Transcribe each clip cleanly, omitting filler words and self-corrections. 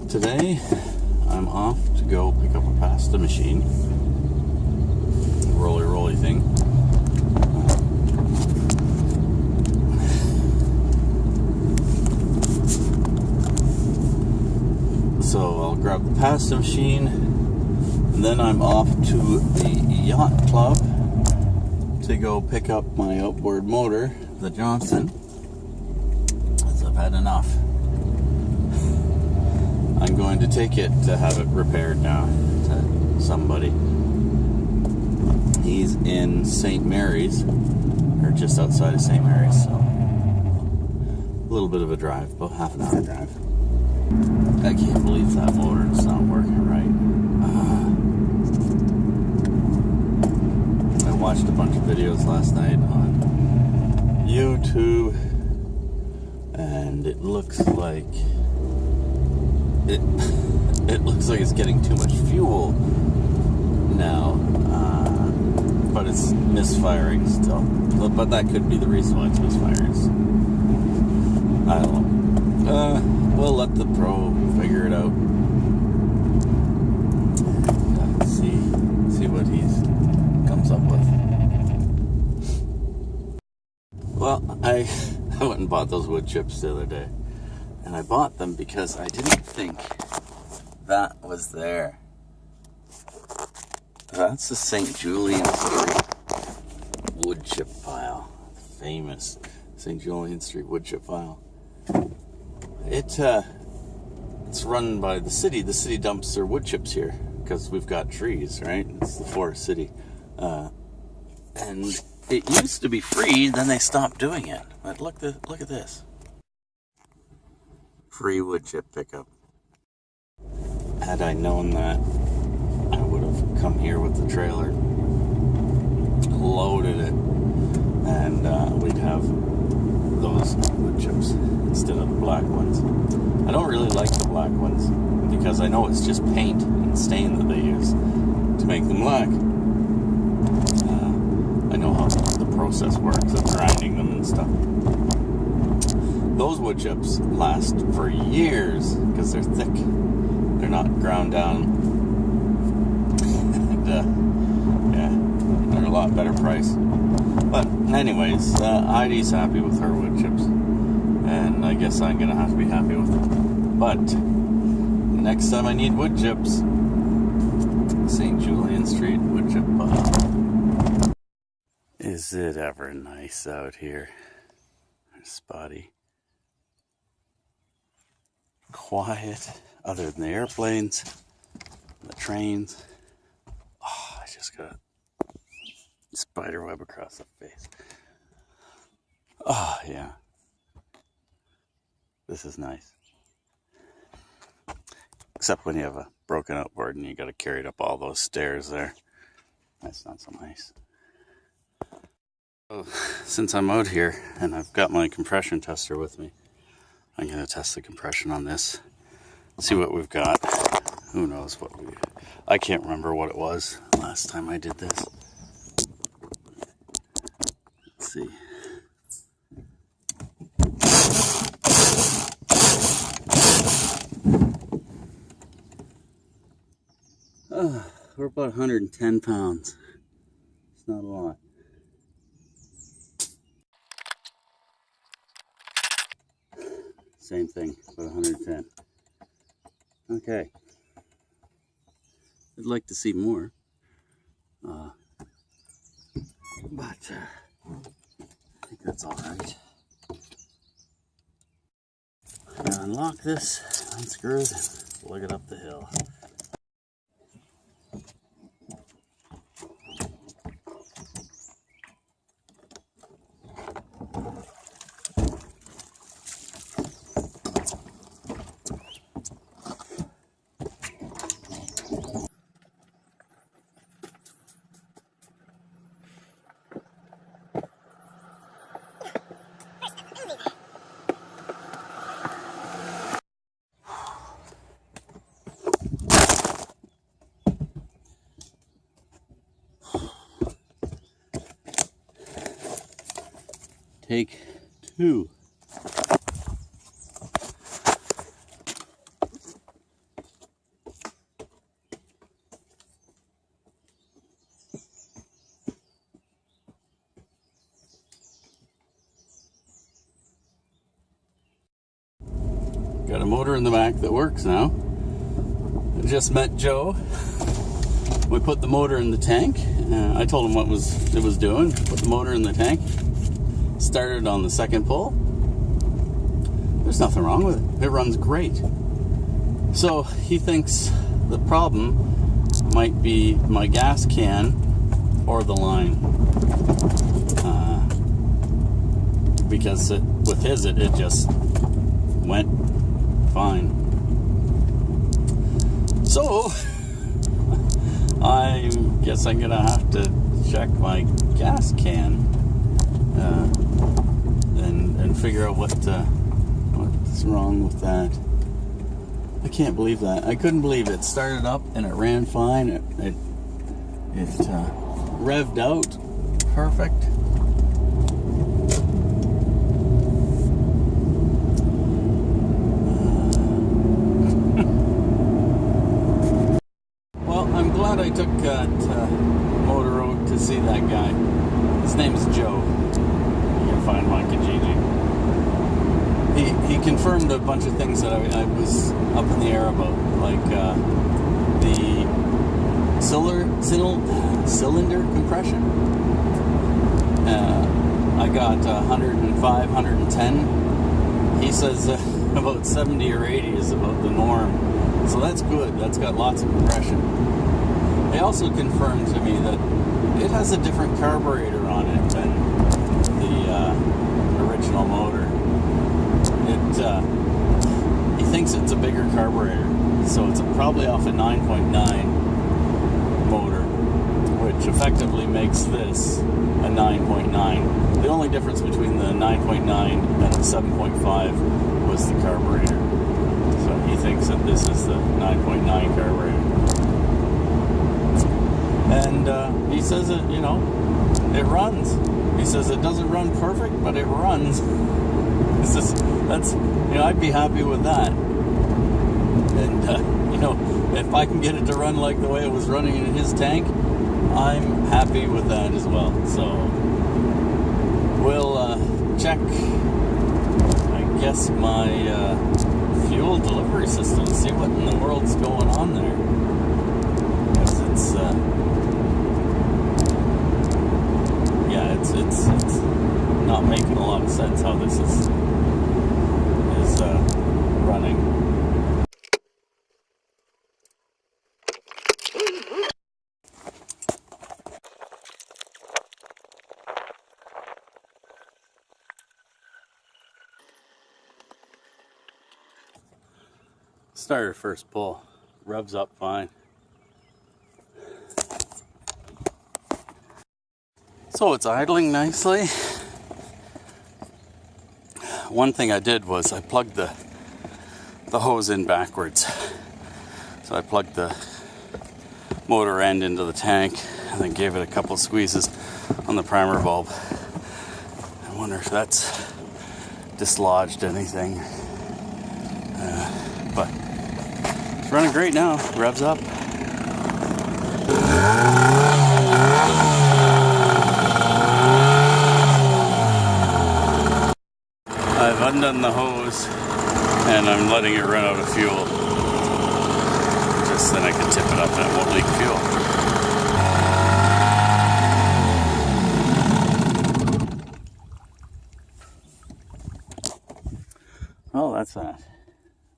Today, I'm off to go pick up a pasta machine. Roly thing. So I'll grab the pasta machine, and then I'm off to the yacht club to go pick up my outboard motor, the Johnson, as I've had enough. I'm going to take it to have it repaired now to somebody. He's in St. Mary's, or just outside of St. Mary's, so a little bit of a drive, about half an hour drive. I can't believe that motor is not working right. I watched a bunch of videos last night on YouTube, and it looks like it looks like it's getting too much fuel now, but it's misfiring still. But that could be the reason why it's misfiring. I don't know. We'll let the pro figure it out. See what he comes up with. Well, I went and bought those wood chips the other day. And I bought them because I didn't think that was there. That's the St. Julian Street wood chip pile. The famous St. Julian Street wood chip pile. It's run by the city. The city dumps their wood chips here because we've got trees, right? It's the forest city. And it used to be free, then they stopped doing it. But look at this. Free wood chip pickup. Had I known that, I would have come here with the trailer, loaded it, and we'd have those wood chips instead of the black ones. I don't really like the black ones because I know it's just paint and stain that they use to make them black. I know how the process works of grinding them and stuff. Those wood chips last for years because they're thick. They're not ground down. And, yeah, they're a lot better price. But anyways, Heidi's happy with her wood chips. And I guess I'm going to have to be happy with them. But next time I need wood chips, St. Julian Street wood chip pile. Is it ever nice out here? Spotty. Quiet, other than the airplanes, the trains. Oh, I just got a spider web across the face. Oh, yeah. This is nice. Except when you have a broken outboard and you got to carry it up all those stairs there. That's not so nice. So, since I'm out here and I've got my compression tester with me, I'm going to test the compression on this, see what we've got. Who knows what I can't remember what it was last time I did this. Let's see. We're about 110 pounds. It's not a lot. Same thing, about 110. Okay. I'd like to see more. But I think that's alright. Unlock this, unscrew it, lug it up the hill. Take 2. motor in the back that works now. I just met Joe. We put the motor in the tank. I told him what it was doing. Put the motor in the tank. Started on the second pull. There's nothing wrong with it. It runs great. So he thinks the problem might be my gas can or the line. Because with his, it just went fine. So I guess I'm gonna have to check my gas can and figure out what's wrong with that. I can't believe that. I couldn't believe it. Started up and it ran fine. It revved out perfect. I'm glad I took that motor road to see that guy. His name's Joe. You can find him on Kijiji. He confirmed a bunch of things that I was up in the air about, like the cylinder compression. I got 105, 110. He says about 70 or 80 is about the norm. So that's good. That's got lots of compression. They also confirmed to me that it has a different carburetor on it than the original motor. He thinks it's a bigger carburetor, so it's probably off a 9.9 motor, which effectively makes this a 9.9. The only difference between the 9.9 and the 7.5 was the carburetor. So he thinks that this is the 9.9 carburetor. And he says it, it runs. He says it doesn't run perfect, but it runs. I'd be happy with that. And, if I can get it to run like the way it was running in his tank, I'm happy with that as well. So, we'll check, I guess, my fuel delivery system, see what in the world's going on there. Because it's not making a lot of sense how this is running. Started first pull, revs up fine. So it's idling nicely. One thing I did was I plugged the hose in backwards. So I plugged the motor end into the tank and then gave it a couple squeezes on the primer bulb. I wonder if that's dislodged anything. But it's running great now. Revs up. I've undone the hose and I'm letting it run out of fuel. Just then I can tip it up and it won't leak fuel. Oh, that's that.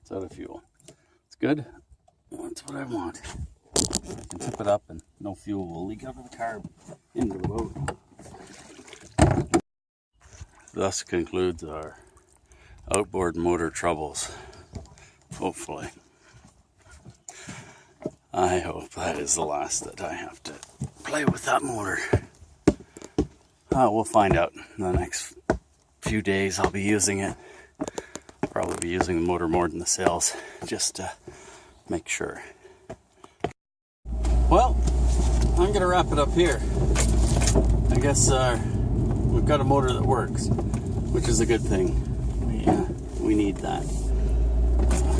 It's out of fuel. It's good. That's what I want. I can tip it up and no fuel will leak out of the carb into the boat. Thus concludes our outboard motor troubles. Hopefully. I hope that is the last that I have to play with that motor. We'll find out in the next few days. I'll be using it. Probably be using the motor more than the sails, just to make sure. Well, I'm gonna wrap it up here. I guess we've got a motor that works, which is a good thing. We need that.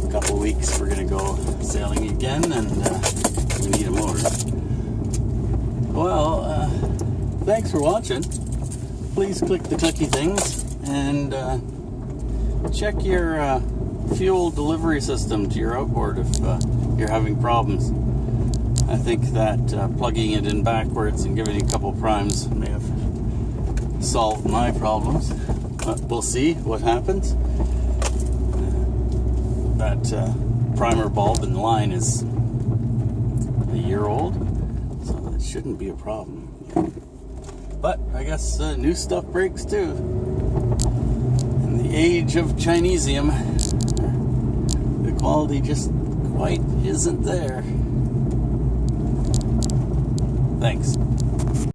A couple weeks we're gonna go sailing again, and we need a motor. Well, thanks for watching. Please click the clicky things and check your fuel delivery system to your outboard if you're having problems. I think that plugging it in backwards and giving it a couple primes may have solved my problems. But we'll see what happens. That primer bulb in the line is a year old, so that shouldn't be a problem. But I guess new stuff breaks too. In the age of Chinesium, the quality just quite isn't there. Thanks.